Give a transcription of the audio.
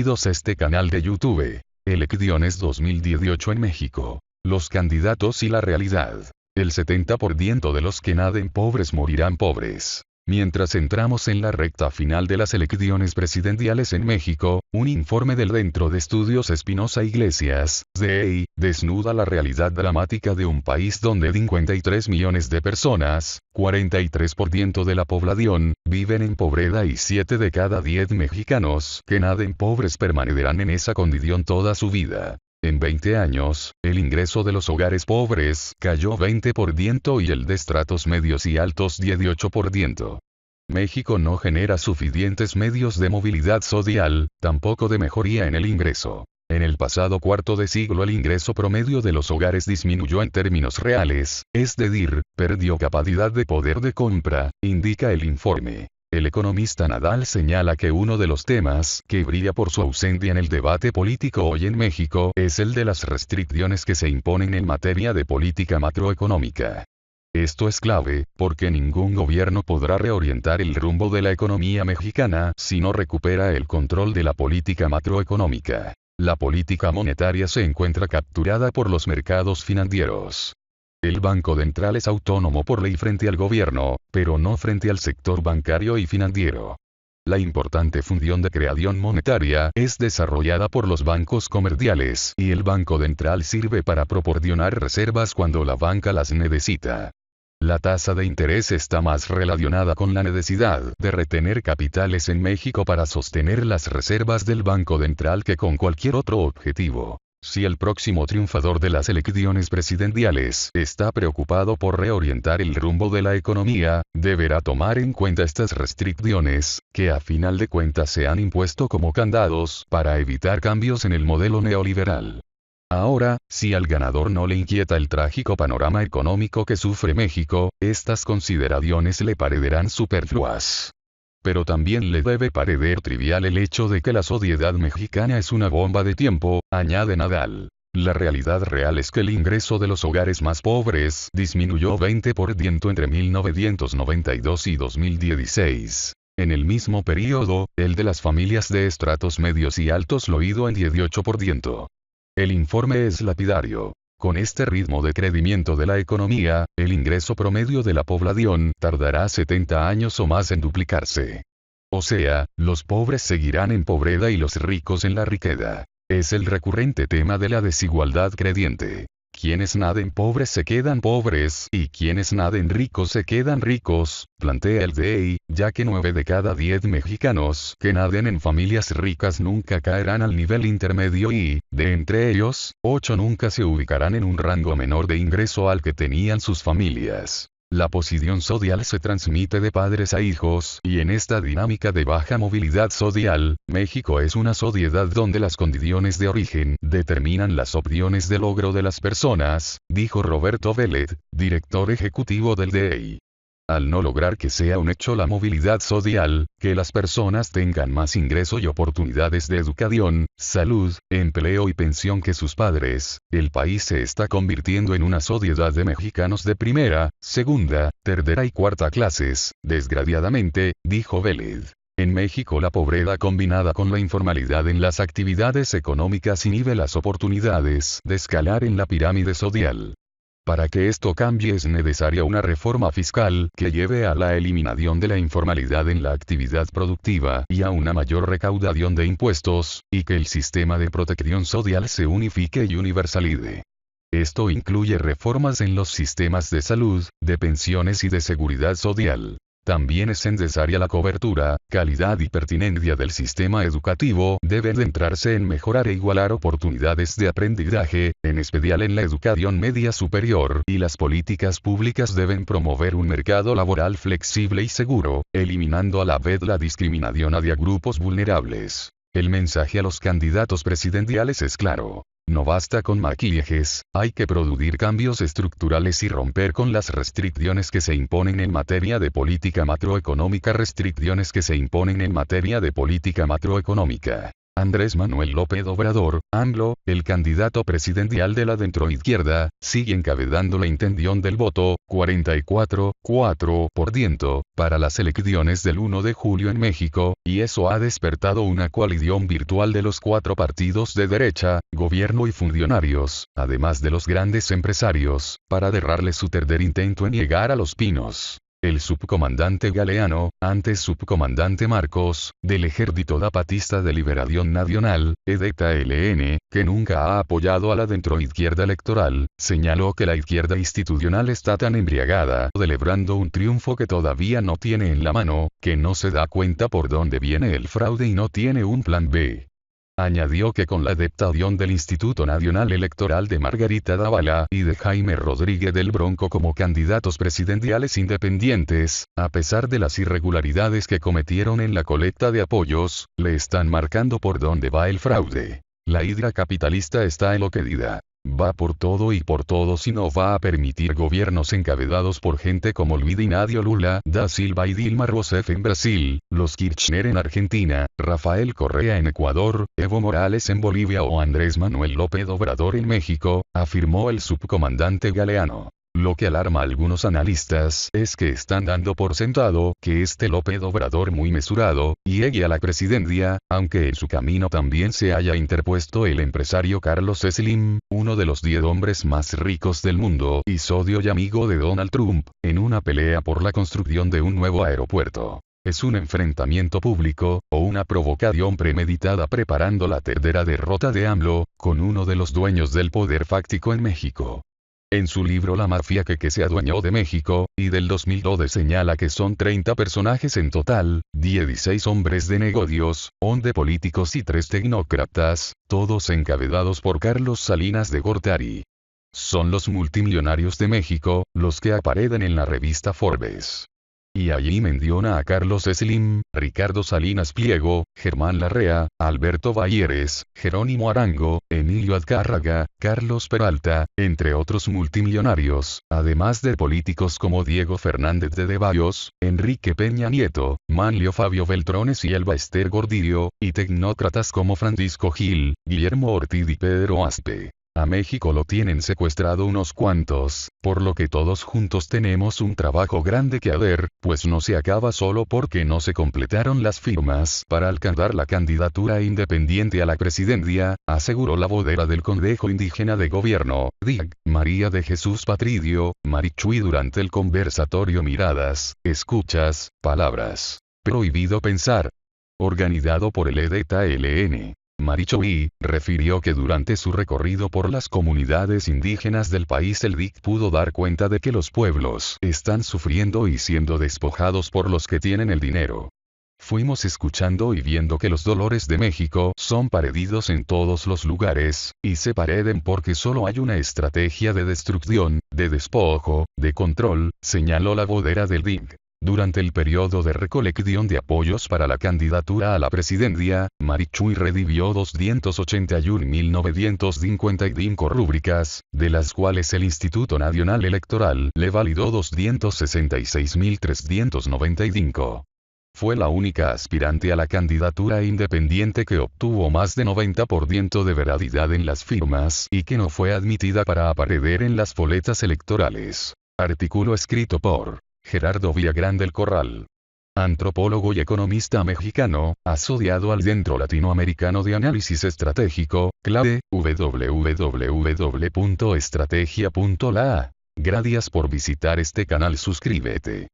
bienvenidos a este canal de YouTube. Elecciones 2018 en México. Los candidatos y la realidad. El 70% de los que nacen pobres morirán pobres. Mientras entramos en la recta final de las elecciones presidenciales en México, un informe del Centro de Estudios Espinosa Iglesias, CEI, desnuda la realidad dramática de un país donde 53 millones de personas, 43% de la población, viven en pobreza y 7 de cada 10 mexicanos que nacen pobres permanecerán en esa condición toda su vida. En 20 años, el ingreso de los hogares pobres cayó 20% y el de estratos medios y altos 18%. México no genera suficientes medios de movilidad social, tampoco de mejoría en el ingreso. En el pasado cuarto de siglo el ingreso promedio de los hogares disminuyó en términos reales, es decir, perdió capacidad de poder de compra, indica el informe. El economista Nadal señala que uno de los temas que brilla por su ausencia en el debate político hoy en México es el de las restricciones que se imponen en materia de política macroeconómica. Esto es clave, porque ningún gobierno podrá reorientar el rumbo de la economía mexicana si no recupera el control de la política macroeconómica. La política monetaria se encuentra capturada por los mercados financieros. El Banco Central es autónomo por ley frente al gobierno, pero no frente al sector bancario y financiero. La importante función de creación monetaria es desarrollada por los bancos comerciales y el Banco Central sirve para proporcionar reservas cuando la banca las necesita. La tasa de interés está más relacionada con la necesidad de retener capitales en México para sostener las reservas del Banco Central que con cualquier otro objetivo. Si el próximo triunfador de las elecciones presidenciales está preocupado por reorientar el rumbo de la economía, deberá tomar en cuenta estas restricciones, que a final de cuentas se han impuesto como candados para evitar cambios en el modelo neoliberal. Ahora, si al ganador no le inquieta el trágico panorama económico que sufre México, estas consideraciones le parecerán superfluas. Pero también le debe parecer trivial el hecho de que la sociedad mexicana es una bomba de tiempo, añade Nadal. La realidad real es que el ingreso de los hogares más pobres disminuyó 20% entre 1992 y 2016. En el mismo periodo, el de las familias de estratos medios y altos lo hizo en 18%. El informe es lapidario. Con este ritmo de crecimiento de la economía, el ingreso promedio de la población tardará 70 años o más en duplicarse. O sea, los pobres seguirán en pobreza y los ricos en la riqueza. Es el recurrente tema de la desigualdad creciente. Quienes nacen pobres se quedan pobres y quienes nacen ricos se quedan ricos, plantea el CEI, ya que 9 de cada 10 mexicanos que nacen en familias ricas nunca caerán al nivel intermedio y, de entre ellos, 8 nunca se ubicarán en un rango menor de ingreso al que tenían sus familias. La posición social se transmite de padres a hijos y en esta dinámica de baja movilidad social, México es una sociedad donde las condiciones de origen determinan las opciones de logro de las personas, dijo Roberto Vélez, director ejecutivo del CEI. Al no lograr que sea un hecho la movilidad social, que las personas tengan más ingreso y oportunidades de educación, salud, empleo y pensión que sus padres, el país se está convirtiendo en una sociedad de mexicanos de primera, segunda, tercera y cuarta clases, desgraciadamente, dijo Vélez. En México la pobreza combinada con la informalidad en las actividades económicas inhibe las oportunidades de escalar en la pirámide social. Para que esto cambie es necesaria una reforma fiscal que lleve a la eliminación de la informalidad en la actividad productiva y a una mayor recaudación de impuestos, y que el sistema de protección social se unifique y universalice. Esto incluye reformas en los sistemas de salud, de pensiones y de seguridad social. También es necesaria la cobertura, calidad y pertinencia del sistema educativo deben centrarse en mejorar e igualar oportunidades de aprendizaje, en especial en la educación media superior, y las políticas públicas deben promover un mercado laboral flexible y seguro, eliminando a la vez la discriminación hacia grupos vulnerables. El mensaje a los candidatos presidenciales es claro. No basta con maquillajes, hay que producir cambios estructurales y romper con las restricciones que se imponen en materia de política macroeconómica. Andrés Manuel López Obrador, AMLO, el candidato presidencial de la centroizquierda, sigue encabezando la intención del voto, 44,4%, para las elecciones del 1 de julio en México, y eso ha despertado una coalición virtual de los 4 partidos de derecha, gobierno y funcionarios, además de los grandes empresarios, para derrarle su tercer intento en llegar a Los Pinos. El subcomandante Galeano, antes subcomandante Marcos, del Ejército Zapatista de Liberación Nacional, EZLN, que nunca ha apoyado a la centroizquierda electoral, señaló que la izquierda institucional está tan embriagada, celebrando un triunfo que todavía no tiene en la mano, que no se da cuenta por dónde viene el fraude y no tiene un plan B. Añadió que con la adaptación del Instituto Nacional Electoral de Margarita Zavala y de Jaime Rodríguez del Bronco como candidatos presidenciales independientes, a pesar de las irregularidades que cometieron en la colecta de apoyos, le están marcando por dónde va el fraude. La hidra capitalista está enloquecida. Va por todo y por todos y no va a permitir gobiernos encabezados por gente como Luis Inácio Lula da Silva y Dilma Rousseff en Brasil, los Kirchner en Argentina, Rafael Correa en Ecuador, Evo Morales en Bolivia o Andrés Manuel López Obrador en México, afirmó el subcomandante Galeano. Lo que alarma a algunos analistas es que están dando por sentado que este López Obrador muy mesurado, llegue a la presidencia, aunque en su camino también se haya interpuesto el empresario Carlos Slim, uno de los 10 hombres más ricos del mundo y socio y amigo de Donald Trump, en una pelea por la construcción de un nuevo aeropuerto. ¿Es un enfrentamiento público, o una provocación premeditada preparando la tercera derrota de AMLO, con uno de los dueños del poder fáctico en México? En su libro La mafia que se adueñó de México, y del 2012 señala que son 30 personajes en total, 16 hombres de negocios, 11 políticos y 3 tecnócratas, todos encabezados por Carlos Salinas de Gortari. Son los multimillonarios de México, los que aparecen en la revista Forbes. Y allí menciona a Carlos Slim, Ricardo Salinas Pliego, Germán Larrea, Alberto Balleres, Jerónimo Arango, Emilio Azcárraga, Carlos Peralta, entre otros multimillonarios, además de políticos como Diego Fernández de Ceballos, Enrique Peña Nieto, Manlio Fabio Beltrones y Elba Ester Gordillo, y tecnócratas como Francisco Gil, Guillermo Ortiz y Pedro Aspe. A México lo tienen secuestrado unos cuantos, por lo que todos juntos tenemos un trabajo grande que hacer, pues no se acaba solo porque no se completaron las firmas para alcanzar la candidatura independiente a la presidencia, aseguró la vocera del Consejo Indígena de Gobierno, DIG, María de Jesús Patridio, Marichuy durante el conversatorio Miradas, Escuchas, Palabras. Prohibido pensar. Organizado por el EZLN. Marichuy refirió que durante su recorrido por las comunidades indígenas del país el DIC pudo dar cuenta de que los pueblos están sufriendo y siendo despojados por los que tienen el dinero. Fuimos escuchando y viendo que los dolores de México son parecidos en todos los lugares, y se parecen porque solo hay una estrategia de destrucción, de despojo, de control, señaló la vocera del DIC. Durante el periodo de recolección de apoyos para la candidatura a la presidencia, Marichuy recibió 281.955 rúbricas, de las cuales el Instituto Nacional Electoral le validó 266.395. Fue la única aspirante a la candidatura independiente que obtuvo más de 90% de veracidad en las firmas y que no fue admitida para aparecer en las boletas electorales. Artículo escrito por Gerardo Villagrán del Corral. Antropólogo y economista mexicano, asociado al Centro Latinoamericano de Análisis Estratégico, clave, www.estrategia.la. Gracias por visitar este canal, suscríbete.